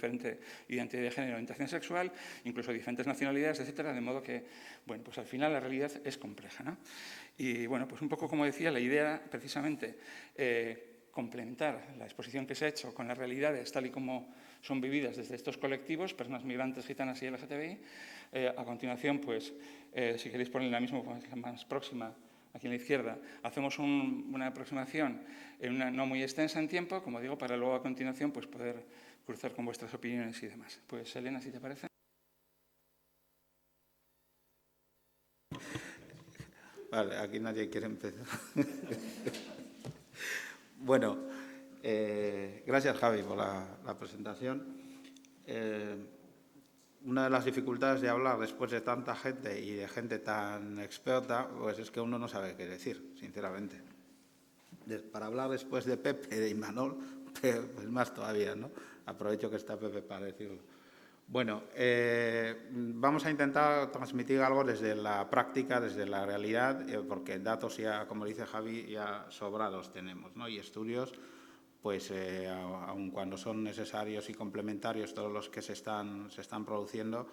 diferente identidad de género, orientación sexual, incluso diferentes nacionalidades, etcétera, de modo que, bueno, pues al final la realidad es compleja, ¿no? Y, bueno, pues un poco como decía, la idea, precisamente, complementar la exposición que se ha hecho con las realidades tal y como son vividas desde estos colectivos, personas migrantes, gitanas y LGTBI. A continuación, pues, si queréis poner la misma, más próxima, aquí en la izquierda, hacemos una aproximación no muy extensa en tiempo, como digo, para luego a continuación pues, poder cruzar con vuestras opiniones y demás. Pues, Elena, si te parece. Vale, aquí nadie quiere empezar. Bueno, gracias, Javi, por la presentación. Una de las dificultades de hablar después de tanta gente y de gente tan experta, pues es que uno no sabe qué decir, sinceramente. Para hablar después de Pepe, de Imanol, pues más todavía, ¿no? Aprovecho que está Pepe para decirlo. Bueno, vamos a intentar transmitir algo desde la práctica, desde la realidad, porque datos ya, como dice Javi, ya sobrados tenemos, ¿no? Y estudios, pues aun cuando son necesarios y complementarios todos los que se están produciendo,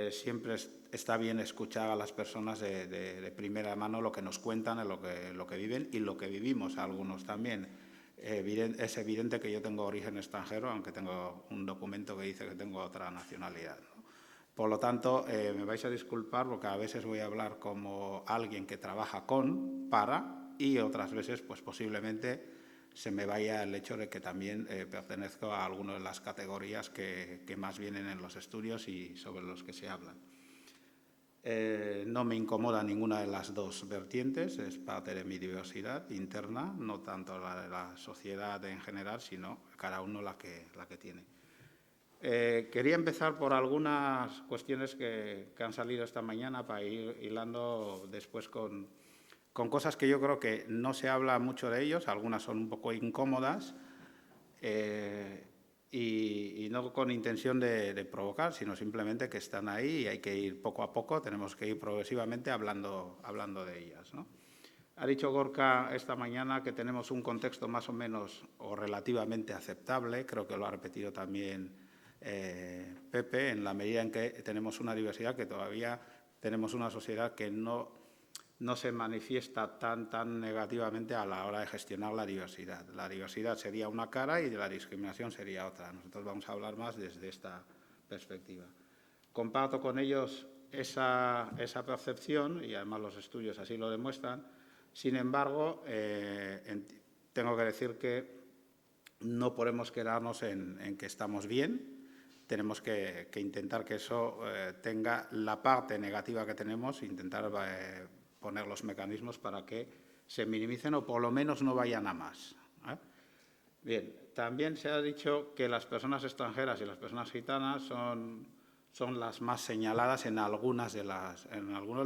siempre está bien escuchar a las personas de primera mano lo que nos cuentan, lo que viven y lo que vivimos algunos también. Es evidente que yo tengo origen extranjero, aunque tengo un documento que dice que tengo otra nacionalidad, ¿no? Por lo tanto, me vais a disculpar porque a veces voy a hablar como alguien que trabaja para, y otras veces, pues posiblemente se me vaya el hecho de que también pertenezco a alguna de las categorías que más vienen en los estudios y sobre los que se hablan. No me incomoda ninguna de las dos vertientes, es parte de mi diversidad interna, no tanto la de la sociedad en general, sino cada uno la que tiene. Quería empezar por algunas cuestiones que han salido esta mañana para ir hilando después con cosas que yo creo que no se habla mucho de ellos, algunas son un poco incómodas, y no con intención de provocar, sino simplemente que están ahí y hay que ir poco a poco, tenemos que ir progresivamente hablando de ellas, ¿no? Ha dicho Gorka esta mañana que tenemos un contexto más o menos o relativamente aceptable, creo que lo ha repetido también Pepe, en la medida en que tenemos una diversidad, que todavía tenemos una sociedad que no se manifiesta tan negativamente a la hora de gestionar la diversidad. La diversidad sería una cara y la discriminación sería otra. Nosotros vamos a hablar más desde esta perspectiva. Comparto con ellos esa percepción y además los estudios así lo demuestran. Sin embargo, tengo que decir que no podemos quedarnos en que estamos bien. Tenemos que intentar que eso tenga la parte negativa que tenemos, intentar poner los mecanismos para que se minimicen o por lo menos no vayan a más. Bien, también se ha dicho que las personas extranjeras y las personas gitanas son las más señaladas en algunos de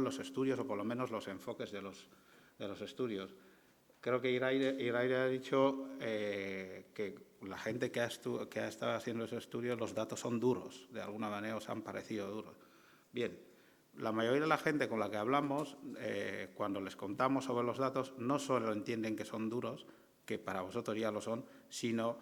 los estudios o por lo menos los enfoques de los estudios. Creo que Iraire ha dicho que la gente que ha estado haciendo esos estudios, los datos son duros, de alguna manera os han parecido duros. Bien, la mayoría de la gente con la que hablamos, cuando les contamos sobre los datos, no solo entienden que son duros, que para vosotros ya lo son, sino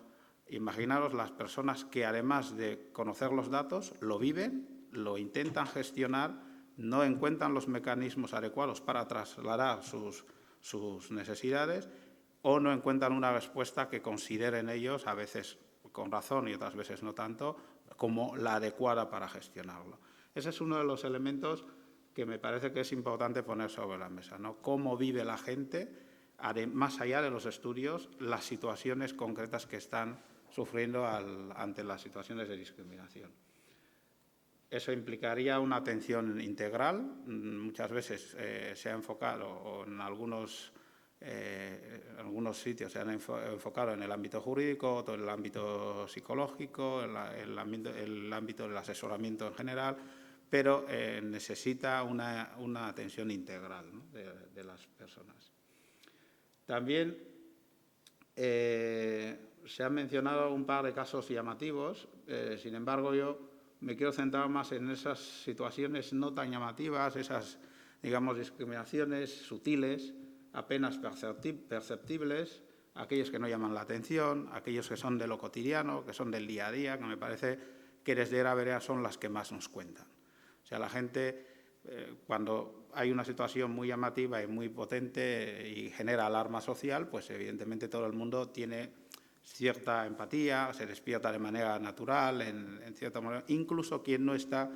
imaginaros las personas que además de conocer los datos, lo viven, lo intentan gestionar, no encuentran los mecanismos adecuados para trasladar sus necesidades o no encuentran una respuesta que consideren ellos, a veces con razón y otras veces no tanto, como la adecuada para gestionarlo. Ese es uno de los elementos que me parece que es importante poner sobre la mesa, ¿no? Cómo vive la gente, más allá de los estudios, las situaciones concretas que están sufriendo ante las situaciones de discriminación. Eso implicaría una atención integral. Muchas veces se ha enfocado, o en algunos sitios se han enfocado en el ámbito jurídico, otro en el ámbito psicológico, el ámbito del asesoramiento en general, pero necesita una atención integral, ¿no? de las personas. También se han mencionado un par de casos llamativos, sin embargo yo me quiero centrar más en esas situaciones no tan llamativas, esas, digamos, discriminaciones sutiles, apenas perceptibles, aquellos que no llaman la atención, aquellos que son de lo cotidiano, que son del día a día, que me parece que desde Era Berea son las que más nos cuentan. O sea, la gente, cuando hay una situación muy llamativa y muy potente y genera alarma social, pues evidentemente todo el mundo tiene cierta empatía, se despierta de manera natural, en cierta manera, incluso quien no está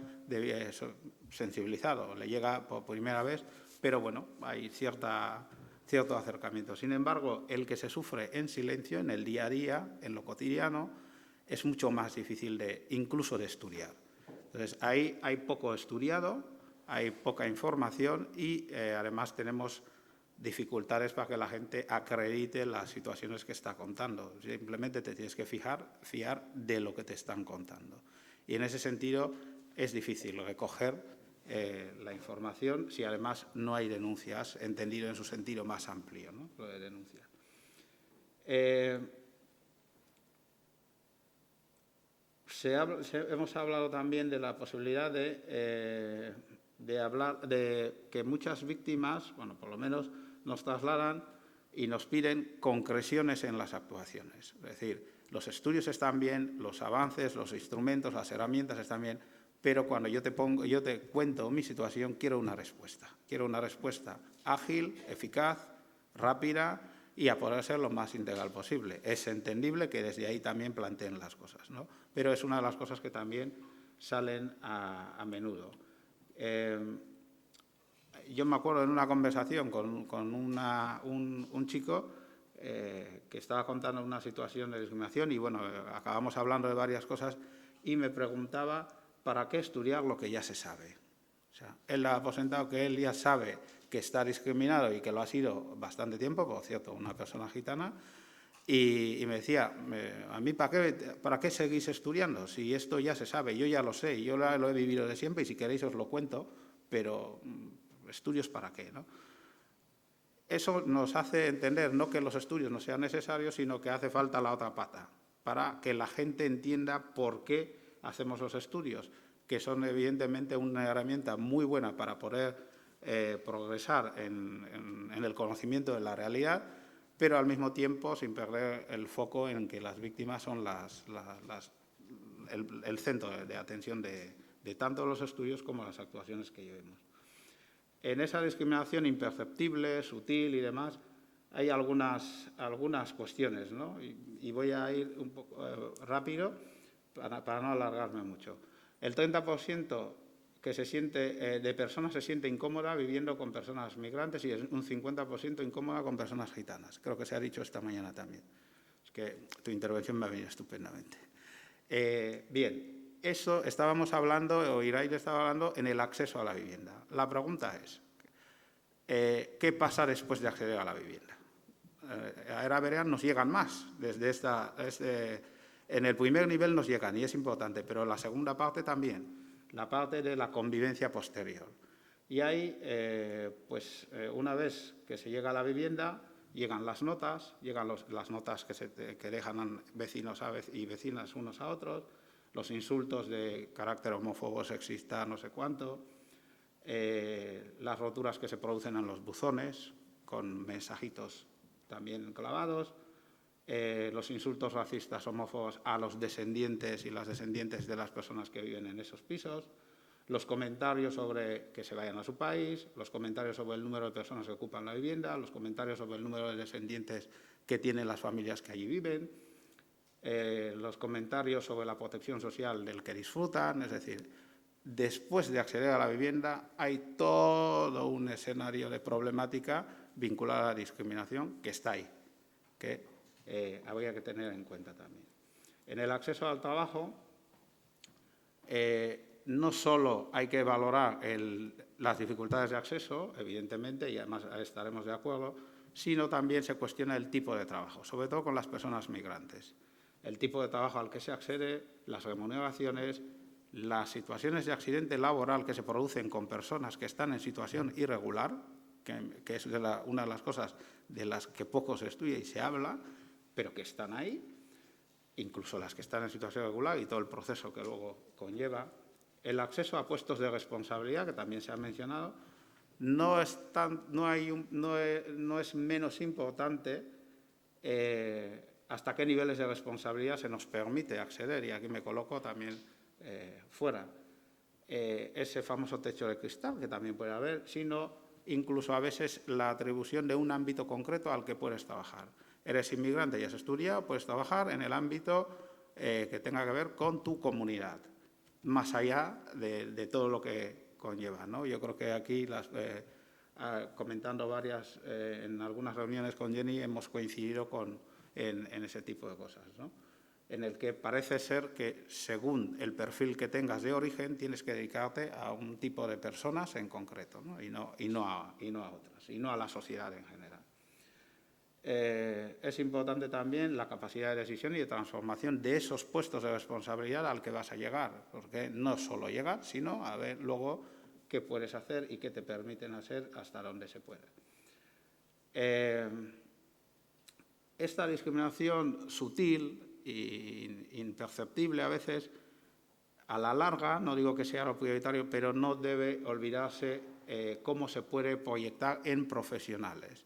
sensibilizado, le llega por primera vez, pero bueno, hay cierto acercamiento. Sin embargo, el que se sufre en silencio, en el día a día, en lo cotidiano, es mucho más difícil incluso de estudiar. Entonces, ahí hay poco estudiado, hay poca información y además tenemos dificultades para que la gente acredite las situaciones que está contando. Simplemente te tienes que fiar de lo que te están contando. Y en ese sentido es difícil recoger la información si además no hay denuncias, entendido en su sentido más amplio, ¿no? Lo de denuncia. Hemos hablado también de la posibilidad de que muchas víctimas, bueno, por lo menos nos trasladan y nos piden concreciones en las actuaciones. Es decir, los estudios están bien, los avances, los instrumentos, las herramientas están bien, pero cuando yo te cuento mi situación, quiero una respuesta. Quiero una respuesta ágil, eficaz, rápida y a poder ser lo más integral posible. Es entendible que desde ahí también planteen las cosas, ¿no? Pero es una de las cosas que también salen a menudo. Yo me acuerdo en una conversación con un chico que estaba contando una situación de discriminación y, bueno, acabamos hablando de varias cosas y me preguntaba ¿para qué estudiar lo que ya se sabe? O sea, él ha aposentado que él ya sabe que está discriminado y que lo ha sido bastante tiempo, por cierto, una persona gitana, y me decía, a mí ¿para qué seguís estudiando? Si esto ya se sabe, yo ya lo sé, yo lo he vivido de siempre y si queréis os lo cuento, pero ¿estudios para qué, no? Eso nos hace entender no que los estudios no sean necesarios, sino que hace falta la otra pata, para que la gente entienda por qué hacemos los estudios, que son evidentemente una herramienta muy buena para poder progresar en el conocimiento de la realidad, pero al mismo tiempo sin perder el foco en que las víctimas son el centro de atención de tanto los estudios como las actuaciones que llevemos. En esa discriminación imperceptible, sutil y demás, hay algunas cuestiones, ¿no? Y voy a ir un poco rápido para no alargarme mucho. El 30% de personas se siente incómoda viviendo con personas migrantes y un 50% incómoda con personas gitanas. Creo que se ha dicho esta mañana también. Es que tu intervención me ha venido estupendamente. Bien. Eso estábamos hablando, o Iraide estaba hablando, en el acceso a la vivienda. La pregunta es, ¿qué pasa después de acceder a la vivienda? A Era Berea nos llegan más. En el primer nivel nos llegan, y es importante, pero en la segunda parte también, la parte de la convivencia posterior. Y ahí, una vez que se llega a la vivienda, llegan las notas, las notas que dejan vecinos y vecinas unos a otros, los insultos de carácter homófobo, sexista, no sé cuánto, las roturas que se producen en los buzones, con mensajitos también clavados, los insultos racistas, homófobos a los descendientes y las descendientes de las personas que viven en esos pisos, los comentarios sobre que se vayan a su país, los comentarios sobre el número de personas que ocupan la vivienda, los comentarios sobre el número de descendientes que tienen las familias que allí viven, los comentarios sobre la protección social del que disfrutan, es decir, después de acceder a la vivienda hay todo un escenario de problemática vinculada a la discriminación que está ahí, que habría que tener en cuenta también. En el acceso al trabajo, no solo hay que valorar las dificultades de acceso, evidentemente, y además estaremos de acuerdo, sino también se cuestiona el tipo de trabajo, sobre todo con las personas migrantes. El tipo de trabajo al que se accede, las remuneraciones, las situaciones de accidente laboral que se producen con personas que están en situación irregular, que es una de las cosas de las que poco se estudia y se habla, pero que están ahí, incluso las que están en situación irregular y todo el proceso que luego conlleva. El acceso a puestos de responsabilidad, que también se ha mencionado, no es menos importante hasta qué niveles de responsabilidad se nos permite acceder, y aquí me coloco también fuera. Ese famoso techo de cristal, que también puede haber, sino incluso a veces la atribución de un ámbito concreto al que puedes trabajar. Eres inmigrante y has estudiado, puedes trabajar en el ámbito que tenga que ver con tu comunidad, más allá de todo lo que conlleva, ¿no? Yo creo que aquí, comentando en algunas reuniones con Jenny, hemos coincidido en ese tipo de cosas, ¿no? En el que parece ser que, según el perfil que tengas de origen, tienes que dedicarte a un tipo de personas en concreto, ¿no? y no a otras, y no a la sociedad en general. Es importante también la capacidad de decisión y de transformación de esos puestos de responsabilidad al que vas a llegar, porque no solo llegar, sino a ver luego qué puedes hacer y qué te permiten hacer hasta donde se puede. Esta discriminación sutil e imperceptible a veces, a la larga, no digo que sea lo prioritario, pero no debe olvidarse cómo se puede proyectar en profesionales.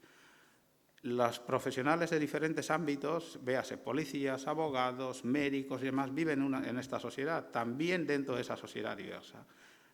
Los profesionales de diferentes ámbitos, véase policías, abogados, médicos y demás, viven en esta sociedad, también dentro de esa sociedad diversa.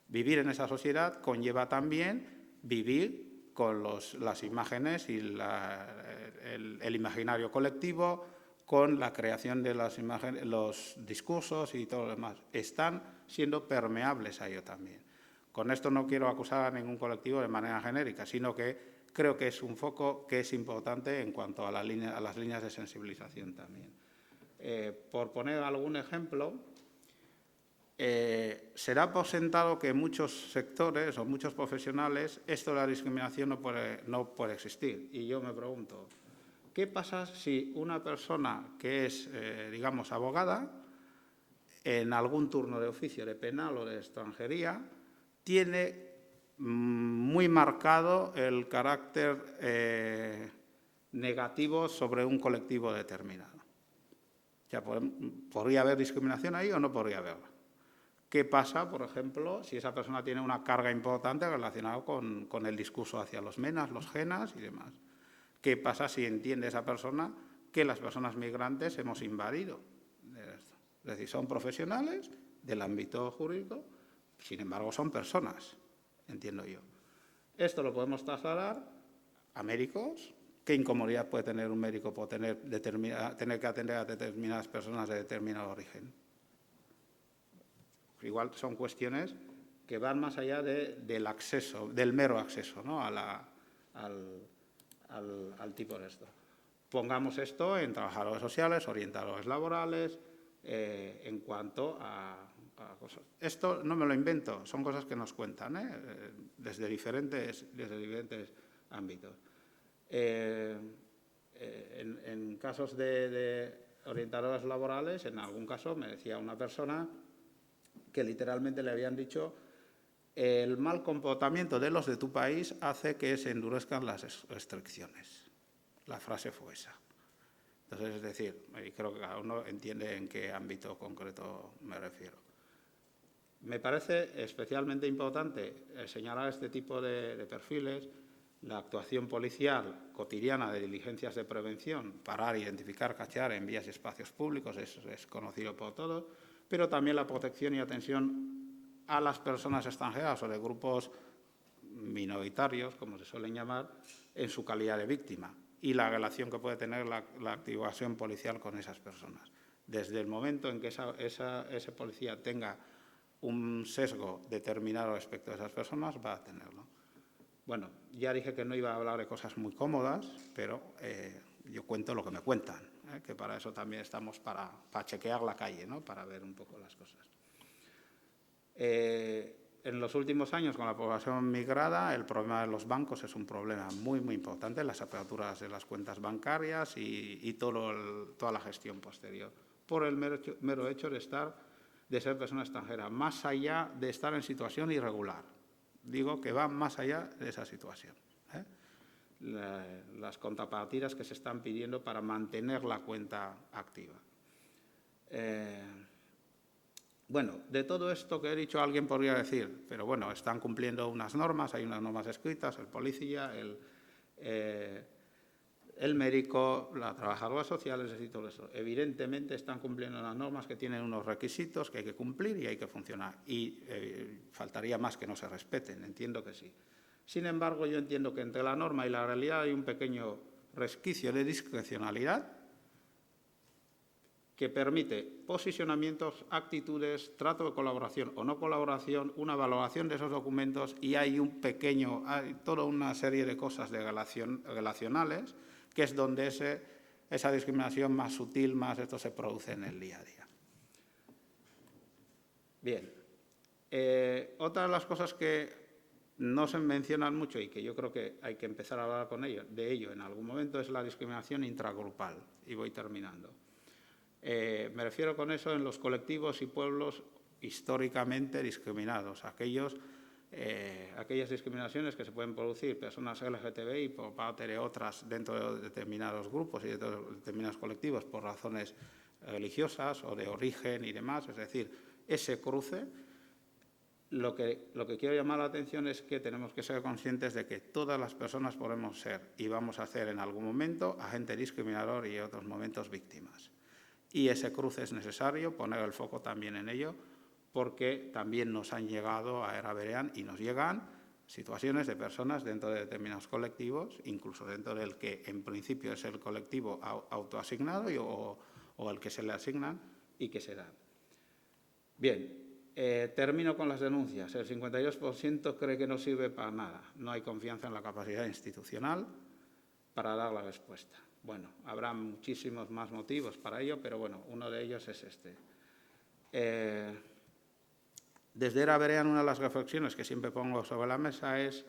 Vivir en esa sociedad conlleva también vivir con las imágenes y el imaginario colectivo, con la creación de las imágenes, los discursos y todo lo demás. Están siendo permeables a ello también. Con esto no quiero acusar a ningún colectivo de manera genérica, sino que creo que es un foco que es importante en cuanto a las líneas de sensibilización también. Por poner algún ejemplo, será por sentado que en muchos sectores o muchos profesionales esto de la discriminación no puede existir. Y yo me pregunto, ¿qué pasa si una persona que es, digamos, abogada, en algún turno de oficio de penal o de extranjería, tiene muy marcado el carácter negativo sobre un colectivo determinado? Ya ¿podría haber discriminación ahí o no podría haberla? ¿Qué pasa, por ejemplo, si esa persona tiene una carga importante relacionada con el discurso hacia los menas, los genas y demás? ¿Qué pasa si entiende esa persona que las personas migrantes hemos invadido esto? Es decir, son profesionales del ámbito jurídico, sin embargo son personas, entiendo yo. Esto lo podemos trasladar a médicos. ¿Qué incomodidad puede tener un médico por tener que atender a determinadas personas de determinado origen? Igual son cuestiones que van más allá del acceso, del mero acceso, ¿no? al tipo de esto. Pongamos esto en trabajadores sociales, orientadores laborales, en cuanto a cosas. Esto no me lo invento, son cosas que nos cuentan, desde diferentes ámbitos. En casos de orientadores laborales, en algún caso me decía una persona que literalmente le habían dicho: el mal comportamiento de los de tu país hace que se endurezcan las restricciones. La frase fue esa. Entonces, es decir, creo que cada uno entiende en qué ámbito concreto me refiero. Me parece especialmente importante señalar este tipo de perfiles. La actuación policial cotidiana de diligencias de prevención, parar, identificar, cachar en vías y espacios públicos, es conocido por todos, pero también la protección y atención a las personas extranjeras o de grupos minoritarios, como se suelen llamar, en su calidad de víctima, y la relación que puede tener la actuación policial con esas personas. Desde el momento en que ese policía tenga un sesgo determinado respecto a esas personas, va a tenerlo. Bueno, ya dije que no iba a hablar de cosas muy cómodas, pero yo cuento lo que me cuentan, que para eso también estamos, para chequear la calle, ¿no? Para ver un poco las cosas. En los últimos años, con la población migrada, el problema de los bancos es un problema muy, muy importante, las aperturas de las cuentas bancarias y toda la gestión posterior, por el mero hecho de ser persona extranjera, más allá de estar en situación irregular. Digo que va más allá de esa situación. Las contrapartidas que se están pidiendo para mantener la cuenta activa. Bueno, de todo esto que he dicho, alguien podría decir, pero bueno, están cumpliendo unas normas, hay unas normas escritas, el policía, el médico, la trabajadora social, es decir, todo eso. Evidentemente están cumpliendo las normas que tienen unos requisitos que hay que cumplir y hay que funcionar. Y faltaría más que no se respeten, entiendo que sí. Sin embargo, yo entiendo que entre la norma y la realidad hay un pequeño resquicio de discrecionalidad que permite posicionamientos, actitudes, trato de colaboración o no colaboración, una valoración de esos documentos y hay toda una serie de cosas relacionales que es donde esa discriminación más sutil, más esto se produce en el día a día. Bien, otra de las cosas que no se mencionan mucho y que yo creo que hay que empezar a hablar de ello en algún momento es la discriminación intragrupal. Y voy terminando. Me refiero con eso en los colectivos y pueblos históricamente discriminados, aquellas discriminaciones que se pueden producir personas LGTBI por parte de otras dentro de determinados grupos y de determinados colectivos por razones religiosas o de origen y demás, es decir, ese cruce. Lo que quiero llamar la atención es que tenemos que ser conscientes de que todas las personas podemos ser y vamos a ser en algún momento agente discriminador y en otros momentos víctimas. Y ese cruce es necesario, poner el foco también en ello, porque también nos han llegado a Era Berean y nos llegan situaciones de personas dentro de determinados colectivos, incluso dentro del que en principio es el colectivo autoasignado o el que se le asignan y que se dan. Bien, termino con las denuncias. El 52% cree que no sirve para nada. No hay confianza en la capacidad institucional para dar la respuesta. Bueno, habrá muchísimos más motivos para ello, pero bueno, uno de ellos es este. Desde Era Berean, una de las reflexiones que siempre pongo sobre la mesa es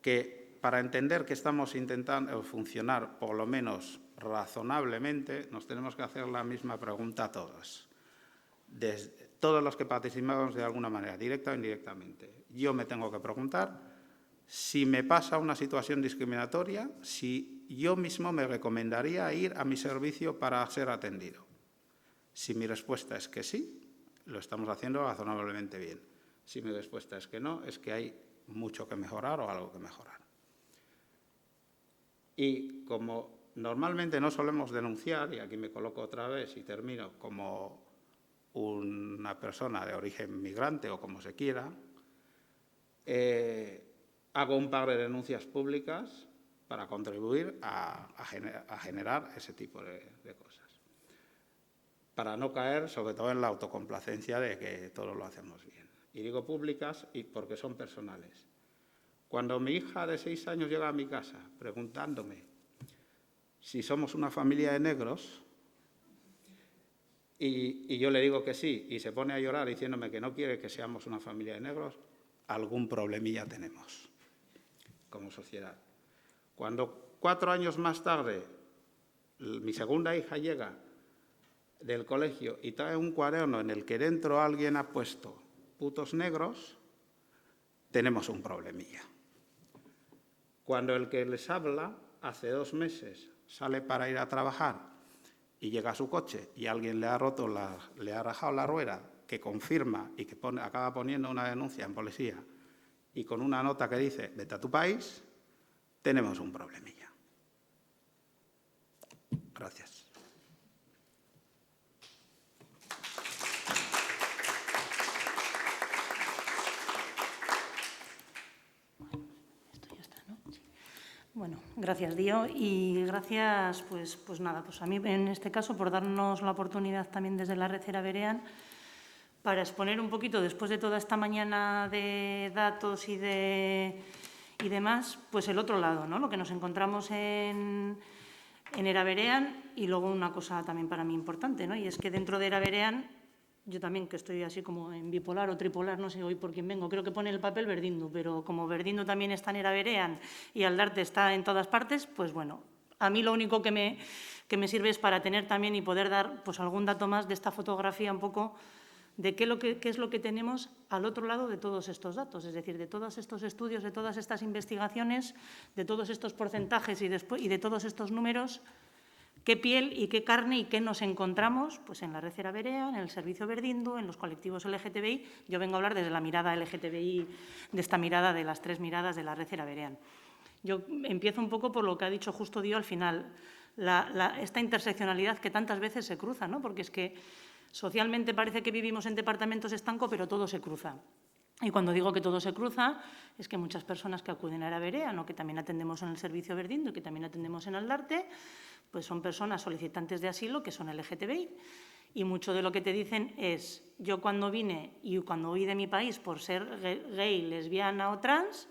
que para entender que estamos intentando funcionar, por lo menos razonablemente, nos tenemos que hacer la misma pregunta a todos. Todos los que participamos de alguna manera, directa o indirectamente. Yo me tengo que preguntar si me pasa una situación discriminatoria, si yo mismo me recomendaría ir a mi servicio para ser atendido. Si mi respuesta es que sí, lo estamos haciendo razonablemente bien. Si mi respuesta es que no, es que hay mucho que mejorar o algo que mejorar. Y como normalmente no solemos denunciar, y aquí me coloco otra vez y termino como una persona de origen migrante o como se quiera, hago un par de denuncias públicas para contribuir a generar ese tipo de cosas. Para no caer, sobre todo, en la autocomplacencia de que todo lo hacemos bien. Y digo públicas porque son personales. Cuando mi hija de 6 años llega a mi casa preguntándome si somos una familia de negros, y yo le digo que sí, y se pone a llorar diciéndome que no quiere que seamos una familia de negros, algún problemilla tenemos como sociedad. Cuando 4 años más tarde mi segunda hija llega del colegio y trae un cuaderno en el que dentro alguien ha puesto putos negros, tenemos un problemilla. Cuando el que les habla hace 2 meses sale para ir a trabajar y llega a su coche y alguien le ha rajado la rueda, que confirma y que acaba poniendo una denuncia en policía y con una nota que dice vete a tu país, tenemos un problemilla. Gracias. Bueno, gracias, Dio, y gracias, pues nada, pues a mí en este caso por darnos la oportunidad también desde la red Era Berean para exponer un poquito, después de toda esta mañana de datos y demás, pues el otro lado, ¿no? Lo que nos encontramos en Era Berean y luego una cosa también para mí importante, ¿no? Y es que dentro de Era Berean, yo también que estoy así como en bipolar o tripolar, no sé hoy por quién vengo, creo que pone el papel Berdindu, pero como Berdindu también está en Era Berean y Aldarte está en todas partes, pues bueno, a mí lo único que me sirve es para tener también y poder dar pues algún dato más de esta fotografía un poco de qué es lo que tenemos al otro lado de todos estos datos, es decir, de todos estos estudios, de todas estas investigaciones, de todos estos porcentajes y de todos estos números. ¿Qué piel y qué carne y qué nos encontramos? Pues en la red Era Berean, en el servicio Berdindu, en los colectivos LGTBI. Yo vengo a hablar desde la mirada LGTBI, de esta mirada, de las 3 miradas de la red Era Berean. Yo empiezo un poco por lo que ha dicho justo Dio al final, esta interseccionalidad que tantas veces se cruza, ¿no? Porque es que socialmente parece que vivimos en departamentos estancos, pero todo se cruza. Y cuando digo que todo se cruza, es que muchas personas que acuden a Eraberean o que también atendemos en el Servicio Berdindo y que también atendemos en Aldarte, pues son personas solicitantes de asilo que son LGTBI. Y mucho de lo que te dicen es, yo cuando vine y cuando huí de mi país por ser gay, lesbiana o trans,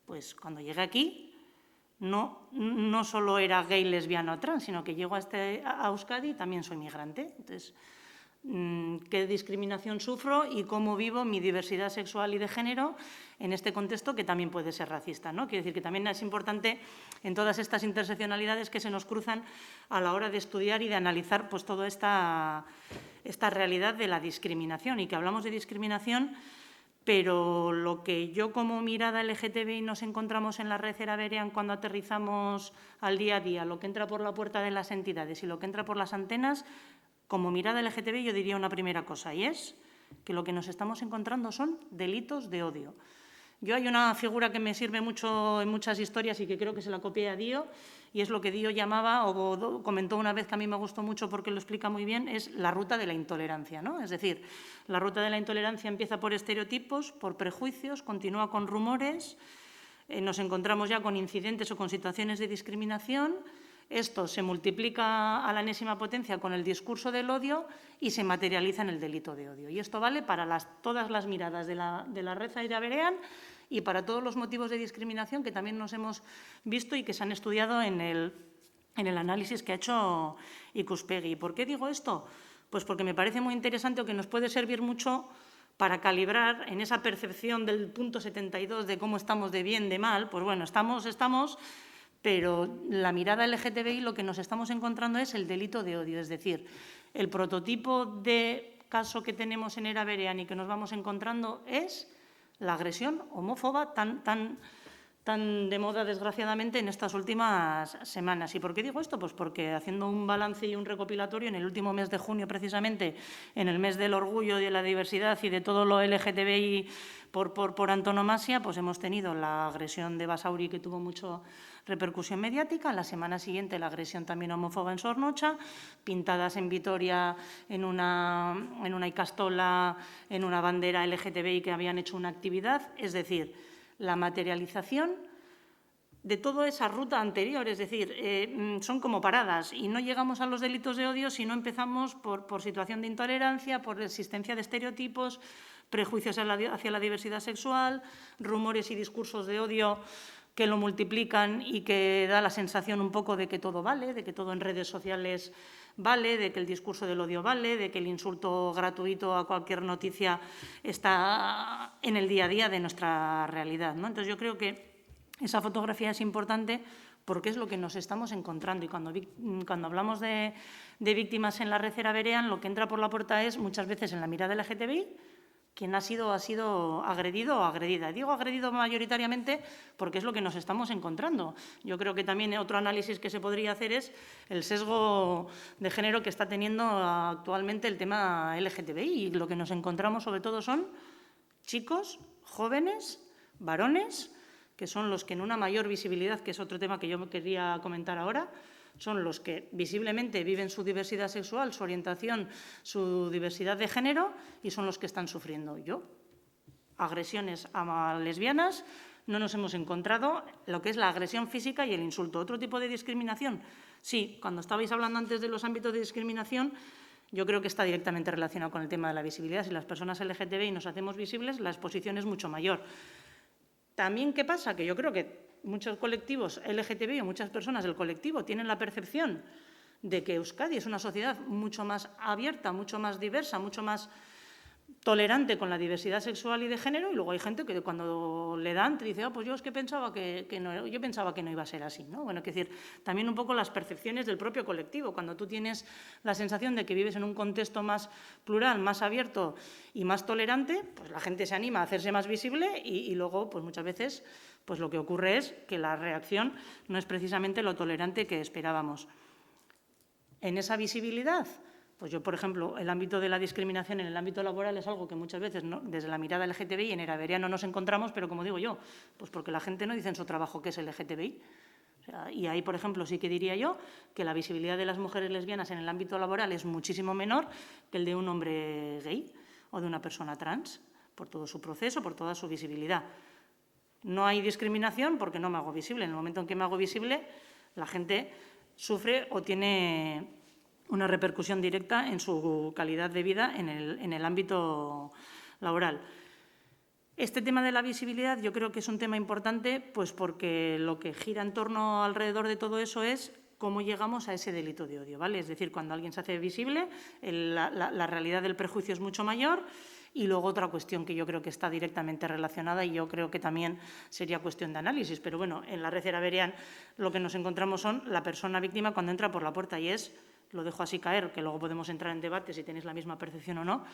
pues cuando llegué aquí no solo era gay, lesbiana o trans, sino que llego a Euskadi y también soy migrante. Entonces, qué discriminación sufro y cómo vivo mi diversidad sexual y de género en este contexto que también puede ser racista, ¿no? Quiero decir que también es importante en todas estas interseccionalidades que se nos cruzan a la hora de estudiar y de analizar pues, toda esta realidad de la discriminación y que hablamos de discriminación, pero lo que yo como mirada LGTBI nos encontramos en la red Eraberean cuando aterrizamos al día a día, lo que entra por la puerta de las entidades y lo que entra por las antenas, como mirada LGTBI yo diría una primera cosa, y es que lo que nos estamos encontrando son delitos de odio. Yo hay una figura que me sirve mucho en muchas historias y que creo que se la copié a Dio, y es lo que Dio llamaba, o comentó una vez que a mí me gustó mucho porque lo explica muy bien, es la ruta de la intolerancia, ¿no? Es decir, la ruta de la intolerancia empieza por estereotipos, por prejuicios, continúa con rumores, nos encontramos ya con incidentes o con situaciones de discriminación. Esto se multiplica a la enésima potencia con el discurso del odio y se materializa en el delito de odio. Y esto vale para todas las miradas de la red Eraberean y para todos los motivos de discriminación que también nos hemos visto y que se han estudiado en el análisis que ha hecho Ikuspegi. ¿Por qué digo esto? Pues porque me parece muy interesante o que nos puede servir mucho para calibrar en esa percepción del punto 72 de cómo estamos de bien, de mal. Pues bueno, estamos, pero la mirada LGTBI lo que nos estamos encontrando es el delito de odio, es decir, el prototipo de caso que tenemos en Eraberean y que nos vamos encontrando es la agresión homófoba tan de moda, desgraciadamente, en estas últimas semanas. ¿Y por qué digo esto? Pues porque haciendo un balance y un recopilatorio, en el último mes de junio, precisamente, en el mes del orgullo y de la diversidad y de todo lo LGTBI por antonomasia, pues hemos tenido la agresión de Basauri, que tuvo mucha repercusión mediática, la semana siguiente la agresión también homófoba en Sornocha, pintadas en Vitoria en una ikastola, en una bandera LGTBI que habían hecho una actividad, es decir, la materialización de toda esa ruta anterior, es decir, son como paradas y no llegamos a los delitos de odio si no empezamos por situación de intolerancia, por existencia de estereotipos, prejuicios hacia la diversidad sexual, rumores y discursos de odio que lo multiplican y que da la sensación un poco de que todo vale, de que todo en redes sociales vale, de que el discurso del odio vale, de que el insulto gratuito a cualquier noticia está en el día a día de nuestra realidad, ¿no? Entonces, yo creo que esa fotografía es importante porque es lo que nos estamos encontrando. Y cuando hablamos de víctimas en la red Eraberean, lo que entra por la puerta es, muchas veces en la mirada LGTBI, quien ha sido agredido o agredida. Digo agredido mayoritariamente porque es lo que nos estamos encontrando. Yo creo que también otro análisis que se podría hacer es el sesgo de género que está teniendo actualmente el tema LGTBI. Y lo que nos encontramos sobre todo son chicos, jóvenes, varones, que son los que en una mayor visibilidad, que es otro tema que yo quería comentar ahora, son los que visiblemente viven su diversidad sexual, su orientación, su diversidad de género y son los que están sufriendo. Agresiones a lesbianas, no nos hemos encontrado lo que es la agresión física y el insulto. Otro tipo de discriminación, sí, cuando estabais hablando antes de los ámbitos de discriminación, yo creo que está directamente relacionado con el tema de la visibilidad. Si las personas LGTBI nos hacemos visibles, la exposición es mucho mayor. También, ¿qué pasa? Que yo creo que muchos colectivos LGTBI o muchas personas del colectivo tienen la percepción de que Euskadi es una sociedad mucho más abierta, mucho más diversa, mucho más tolerante con la diversidad sexual y de género, y luego hay gente que cuando le dan te dice, pues yo es que pensaba que no, yo pensaba que no iba a ser así, ¿no? Bueno, es decir, también un poco las percepciones del propio colectivo. Cuando tú tienes la sensación de que vives en un contexto más plural, más abierto y más tolerante, pues la gente se anima a hacerse más visible y luego, pues muchas veces, pues lo que ocurre es que la reacción no es precisamente lo tolerante que esperábamos. En esa visibilidad, Pues yo, por ejemplo, el ámbito de la discriminación en el ámbito laboral es algo que muchas veces, ¿no?, desde la mirada LGTBI en Era Berea no nos encontramos, pero como digo yo, pues porque la gente no dice en su trabajo qué es LGTBI. O sea, y ahí, por ejemplo, sí que diría yo que la visibilidad de las mujeres lesbianas en el ámbito laboral es muchísimo menor que el de un hombre gay o de una persona trans, por todo su proceso, por toda su visibilidad. No hay discriminación porque no me hago visible. En el momento en que me hago visible, la gente sufre o tiene una repercusión directa en su calidad de vida en el ámbito laboral. Este tema de la visibilidad yo creo que es un tema importante, pues porque lo que gira en torno alrededor de todo eso es cómo llegamos a ese delito de odio, ¿vale? Es decir, cuando alguien se hace visible, la realidad del prejuicio es mucho mayor. Y luego otra cuestión que yo creo que está directamente relacionada y yo creo que también sería cuestión de análisis, pero bueno, en la red Era Berean lo que nos encontramos son la persona víctima cuando entra por la puerta y es, lo dejo así caer, que luego podemos entrar en debate si tenéis la misma percepción o no,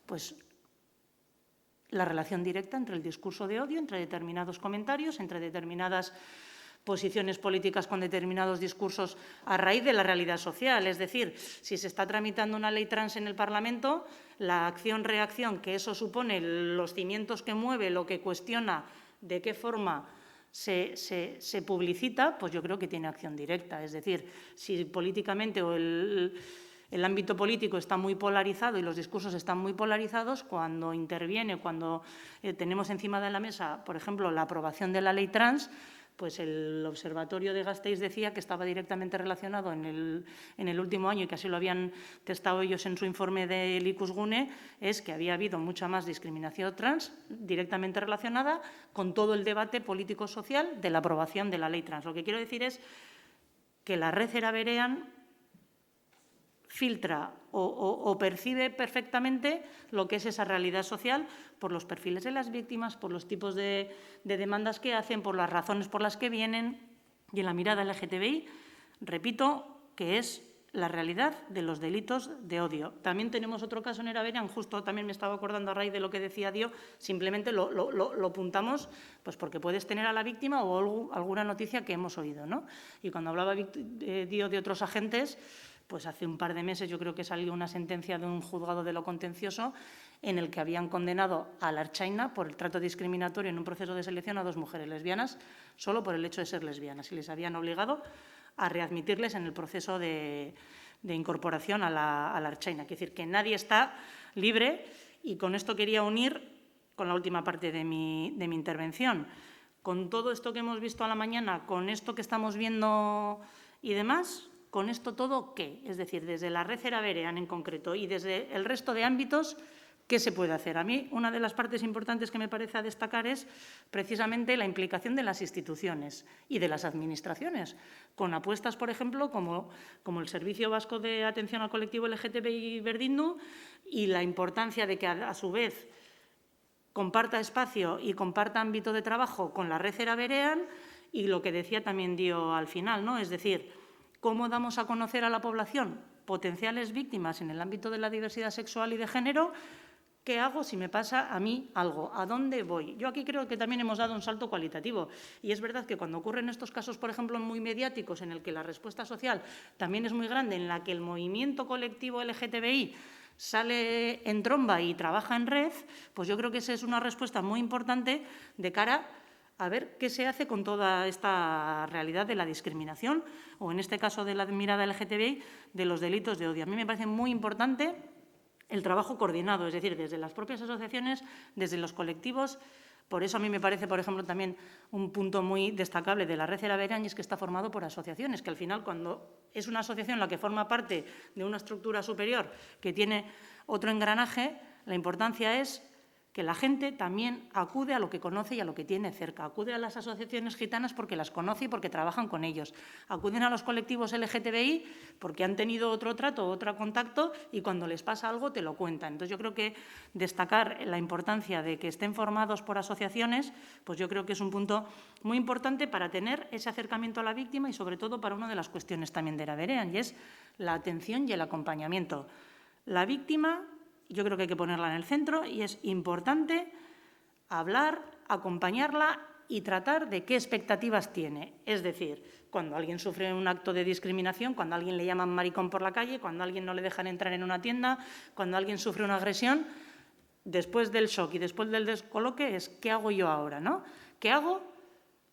pues la relación directa entre el discurso de odio, entre determinados comentarios, entre determinadas posiciones políticas con determinados discursos a raíz de la realidad social. Es decir, si se está tramitando una ley trans en el Parlamento, la acción-reacción que eso supone, los cimientos que mueve, lo que cuestiona, de qué forma se publicita, pues yo creo que tiene acción directa. Es decir, si políticamente o el ámbito político está muy polarizado y los discursos están muy polarizados, cuando interviene, cuando tenemos encima de la mesa, por ejemplo, la aprobación de la ley trans, pues el Observatorio de Gasteiz decía que estaba directamente relacionado en el último año, y que así lo habían testado ellos en su informe del Ikusgune, es que había habido mucha más discriminación trans directamente relacionada con todo el debate político-social de la aprobación de la ley trans. Lo que quiero decir es que la red Era Berean filtra o percibe perfectamente lo que es esa realidad social por los perfiles de las víctimas, por los tipos de demandas que hacen, por las razones por las que vienen. Y en la mirada LGTBI, repito, que es la realidad de los delitos de odio. También tenemos otro caso en Era Berean, justo también me estaba acordando a raíz de lo que decía Dio, simplemente lo apuntamos pues porque puedes tener a la víctima o alguna noticia que hemos oído, ¿no? Y cuando hablaba Dio de otros agentes, pues hace un par de meses yo creo que salió una sentencia de un juzgado de lo contencioso en el que habían condenado a la Ertzaintza por el trato discriminatorio en un proceso de selección a 2 mujeres lesbianas solo por el hecho de ser lesbianas, y les habían obligado a readmitirles en el proceso de incorporación a la Ertzaintza. Es decir, que nadie está libre, y con esto quería unir con la última parte de mi intervención. Con todo esto que hemos visto a la mañana, con esto que estamos viendo y demás, ¿con esto todo qué? Es decir, desde la red Era Berean en concreto y desde el resto de ámbitos, ¿qué se puede hacer? A mí, una de las partes importantes que me parece a destacar es precisamente la implicación de las instituciones y de las administraciones, con apuestas, por ejemplo, como el Servicio Vasco de Atención al Colectivo LGTBI Berdindu, y la importancia de que, a su vez, comparta espacio y comparta ámbito de trabajo con la red Era Berean, y lo que decía también Dio al final, ¿no? Es decir, ¿cómo damos a conocer a la población potenciales víctimas en el ámbito de la diversidad sexual y de género? ¿Qué hago si me pasa a mí algo? ¿A dónde voy? Yo aquí creo que también hemos dado un salto cualitativo. Y es verdad que cuando ocurren estos casos, por ejemplo, muy mediáticos, en el que la respuesta social también es muy grande, en la que el movimiento colectivo LGTBI sale en tromba y trabaja en red, pues yo creo que esa es una respuesta muy importante de cara a ver qué se hace con toda esta realidad de la discriminación, o en este caso de la mirada LGTBI, de los delitos de odio. A mí me parece muy importante el trabajo coordinado, es decir, desde las propias asociaciones, desde los colectivos. Por eso a mí me parece, por ejemplo, también un punto muy destacable de la red Era Berean, y es que está formado por asociaciones, que al final, cuando es una asociación la que forma parte de una estructura superior que tiene otro engranaje, la importancia es que la gente también acude a lo que conoce y a lo que tiene cerca. Acude a las asociaciones gitanas porque las conoce y porque trabajan con ellos. Acuden a los colectivos LGTBI porque han tenido otro trato, otro contacto, y cuando les pasa algo te lo cuentan. Entonces, yo creo que destacar la importancia de que estén formados por asociaciones, pues yo creo que es un punto muy importante para tener ese acercamiento a la víctima, y sobre todo para una de las cuestiones también de Era Berean, y es la atención y el acompañamiento. La víctima, yo creo que hay que ponerla en el centro, y es importante hablar, acompañarla y tratar de qué expectativas tiene. Es decir, cuando alguien sufre un acto de discriminación, cuando a alguien le llaman maricón por la calle, cuando a alguien no le dejan entrar en una tienda, cuando alguien sufre una agresión, después del shock y después del descoloque es ¿qué hago yo ahora, no? ¿Qué hago?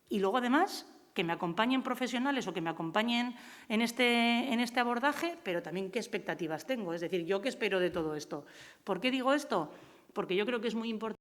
Y luego, además, que me acompañen profesionales o que me acompañen en este abordaje, pero también qué expectativas tengo. Es decir, ¿yo qué espero de todo esto? ¿Por qué digo esto? Porque yo creo que es muy importante